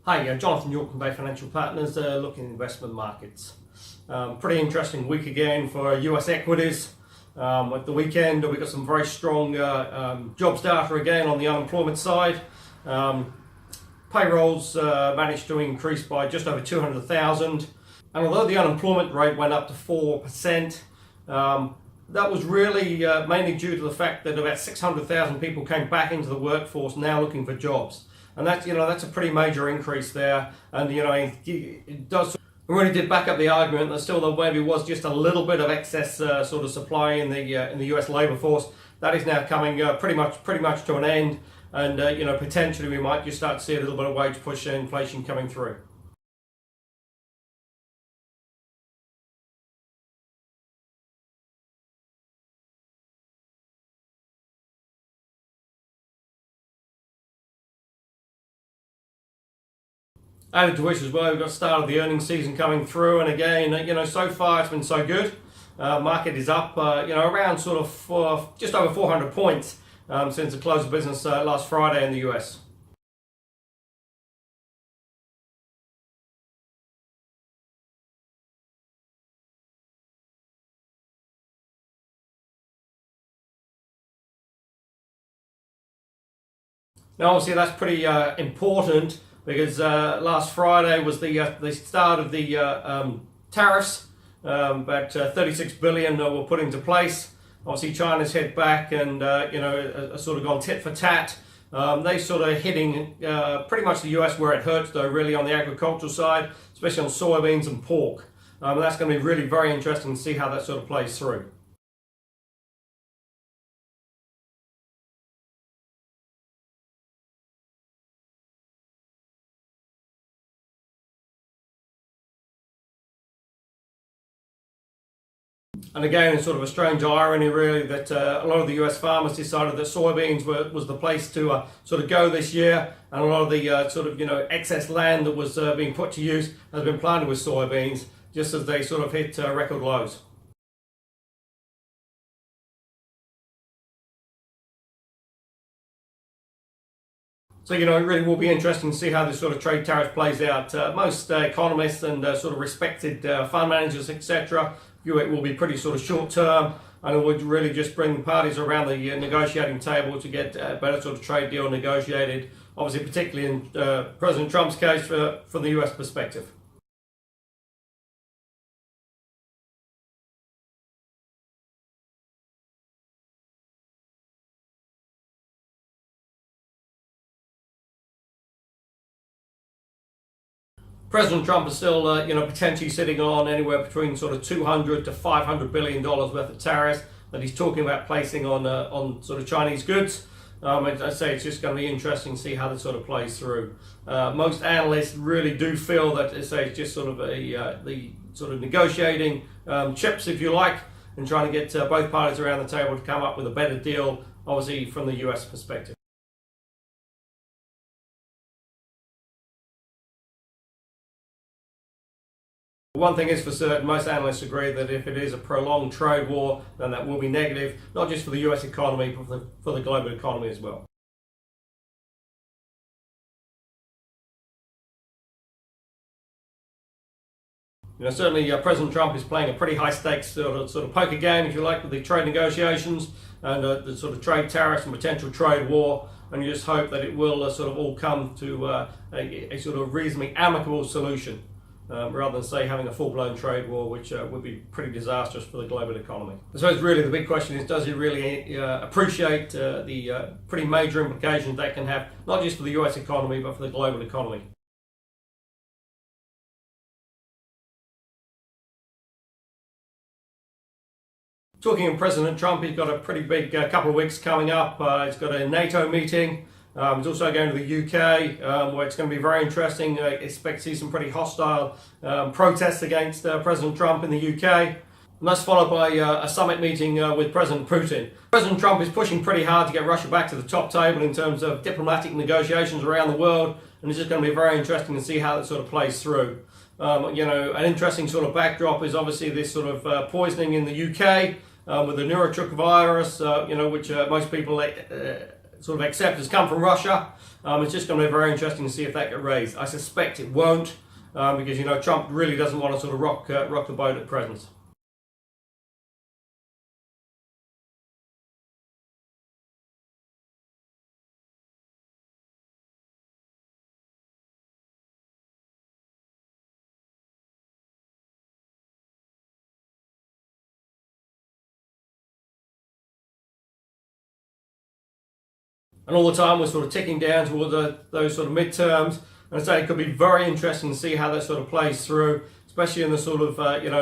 Hi, Jonathan York from Bay Financial Partners, looking at investment markets. Pretty interesting week again for US equities. At the weekend, we got some very strong jobs data again on the unemployment side. Payrolls managed to increase by just over 200,000. And although the unemployment rate went up to 4%, that was really mainly due to the fact that about 600,000 people came back into the workforce now looking for jobs. And that's a pretty major increase there. And it does really did back up the argument that still there maybe was just a little bit of excess sort of supply in the US labor force. That is now coming pretty much to an end. And potentially we might just start to see a little bit of wage push inflation coming through. Added to which as well, we've got start of the earnings season coming through, and again, so far it's been so good. Market is up, around sort of just over 400 points since the close of business last Friday in the US. Now, obviously, that's pretty important because last Friday was the start of the tariffs. About 36 billion were put into place. Obviously, China's head back and sort of gone tit for tat. They sort of hitting pretty much the US where it hurts, though, really on the agricultural side, especially on soybeans and pork. That's going to be really very interesting to see how that sort of plays through. And again, it's sort of a strange irony, really, that a lot of the US farmers decided that soybeans was the place to sort of go this year, and a lot of the excess land that was being put to use has been planted with soybeans, just as they sort of hit record lows. So, it really will be interesting to see how this sort of trade tariff plays out. Most economists and sort of respected fund managers, etc., view it will be pretty sort of short term, and it would really just bring the parties around the negotiating table to get a better sort of trade deal negotiated, obviously particularly in President Trump's case from the US perspective. President Trump is still, potentially sitting on anywhere between sort of 200 to 500 billion dollars worth of tariffs that he's talking about placing on sort of Chinese goods. I say it's just going to be interesting to see how this sort of plays through. Most analysts really do feel that it's just sort of the sort of negotiating chips, if you like, and trying to get both parties around the table to come up with a better deal, obviously from the US perspective. One thing is for certain, most analysts agree that if it is a prolonged trade war, then that will be negative, not just for the US economy, but for the global economy as well. Certainly President Trump is playing a pretty high stakes sort of poker game, if you like, with the trade negotiations and the sort of trade tariffs and potential trade war, and you just hope that it will sort of all come to a sort of reasonably amicable solution. Rather than, say, having a full-blown trade war, which would be pretty disastrous for the global economy. I suppose really the big question is, does he really appreciate the pretty major implications that can have, not just for the US economy, but for the global economy? Talking of President Trump, he's got a pretty big couple of weeks coming up. He's got a NATO meeting. He's also going to the UK, where it's going to be very interesting. I expect to see some pretty hostile protests against President Trump in the UK. And that's followed by a summit meeting with President Putin. President Trump is pushing pretty hard to get Russia back to the top table in terms of diplomatic negotiations around the world, and it's just going to be very interesting to see how that sort of plays through. An interesting sort of backdrop is obviously this sort of poisoning in the UK with the neurotropic virus, which most people sort of accept has come from Russia. It's just going to be very interesting to see if that gets raised. I suspect it won't, because Trump really doesn't want to sort of rock the boat at present. And all the time we're sort of ticking down towards those sort of midterms. And I say it could be very interesting to see how that sort of plays through, especially in the sort of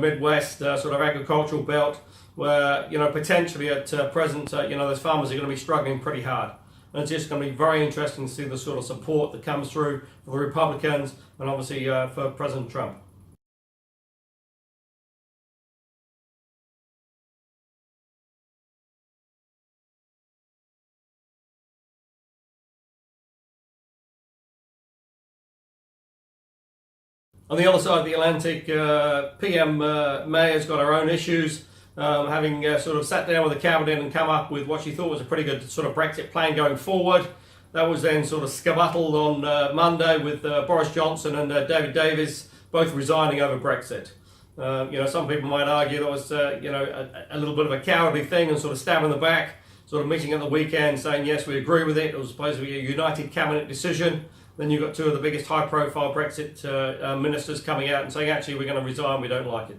Midwest sort of agricultural belt, where potentially at present those farmers are going to be struggling pretty hard. And it's just going to be very interesting to see the sort of support that comes through for the Republicans and obviously for President Trump. On the other side of the Atlantic, PM May has got her own issues, having sort of sat down with the cabinet and come up with what she thought was a pretty good sort of Brexit plan going forward. That was then sort of scuttled on Monday with Boris Johnson and David Davis both resigning over Brexit. Some people might argue that was a little bit of a cowardly thing and sort of stab in the back, sort of meeting at the weekend saying yes, we agree with it. It was supposed to be a united cabinet decision. Then you've got two of the biggest high-profile Brexit ministers coming out and saying, actually, we're going to resign, we don't like it.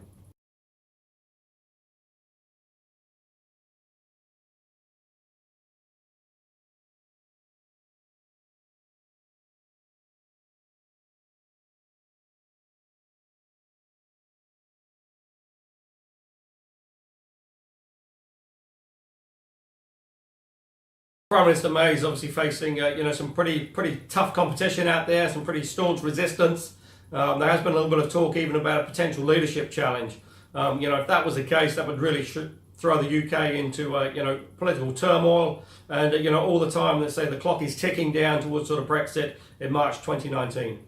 Prime Minister May is obviously facing some pretty tough competition out there, some pretty staunch resistance. There has been a little bit of talk even about a potential leadership challenge. If that was the case, that would really throw the UK into political turmoil, and all the time, let's say the clock is ticking down towards sort of Brexit in March 2019.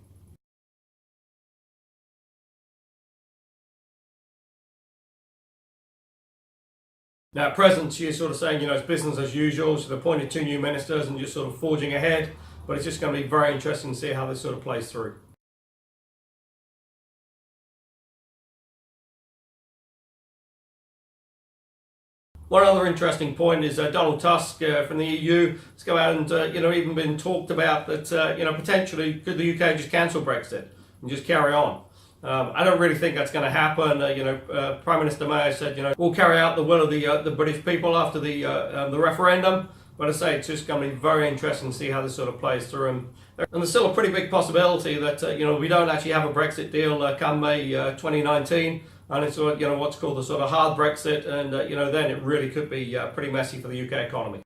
Now, at present, she's sort of saying, it's business as usual. She's appointed two new ministers and just sort of forging ahead. But it's just going to be very interesting to see how this sort of plays through. One other interesting point is Donald Tusk from the EU has come out and even been talked about that potentially could the UK just cancel Brexit and just carry on. I don't really think that's going to happen. Prime Minister May said, we'll carry out the will of the British people after the referendum. But I say it's just going to be very interesting to see how this sort of plays through. And there's still a pretty big possibility that we don't actually have a Brexit deal come May 2019, and it's what's called the sort of hard Brexit, and then it really could be pretty messy for the UK economy.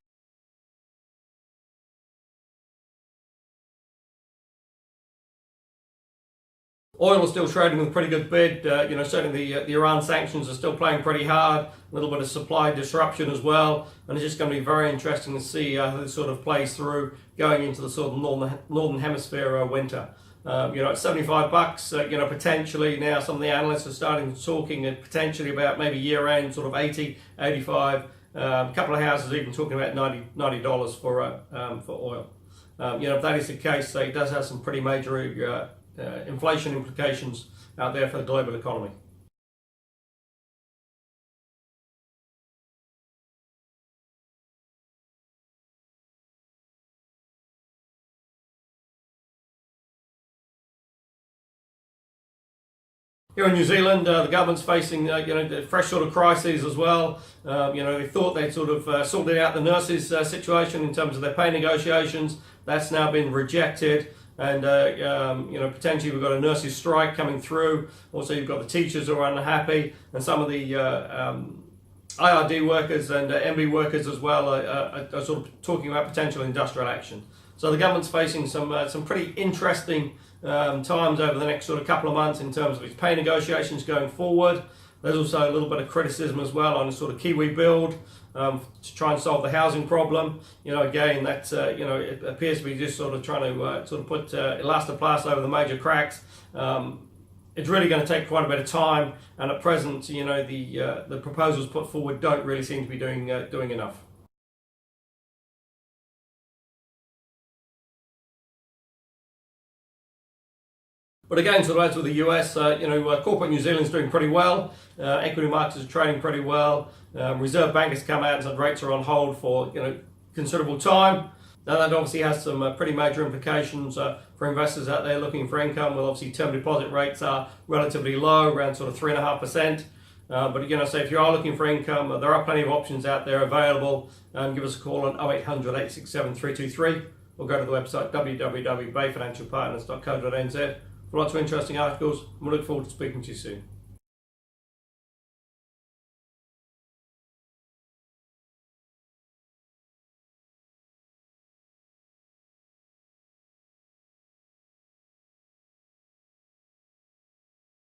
Oil is still trading with a pretty good bid. Certainly the Iran sanctions are still playing pretty hard. A little bit of supply disruption as well, and it's just going to be very interesting to see how this sort of plays through going into the sort of northern hemisphere winter. At $75, potentially now some of the analysts are starting talking potentially about maybe year end sort of 80, 85. A couple of houses even talking about $90 for oil. If that is the case, it does have some pretty major inflation implications out there for the global economy. Here in New Zealand, the government's facing fresh sort of crises as well. They thought they'd sort of sorted out the nurses' situation in terms of their pay negotiations. That's now been rejected. And potentially we've got a nurses' strike coming through. Also, you've got the teachers who are unhappy, and some of the IRD workers and MB workers as well are sort of talking about potential industrial action. So the government's facing some pretty interesting times over the next sort of couple of months in terms of its pay negotiations going forward. There's also a little bit of criticism as well on the sort of Kiwi build to try and solve the housing problem. Again, that's it appears to be just sort of trying to sort of put elastoplast over the major cracks. It's really going to take quite a bit of time, and at present, the proposals put forward don't really seem to be doing enough. But again, sort of as with the US, corporate New Zealand's doing pretty well. Equity markets are trading pretty well. Reserve Bank has come out and said rates are on hold for considerable time. Now that obviously has some pretty major implications for investors out there looking for income. Well, obviously term deposit rates are relatively low, around sort of 3.5%. But again, I say if you are looking for income, there are plenty of options out there available. Give us a call on 0800 867 323 or go to the website www.bayfinancialpartners.co.nz for lots of interesting articles. We look forward to speaking to you soon.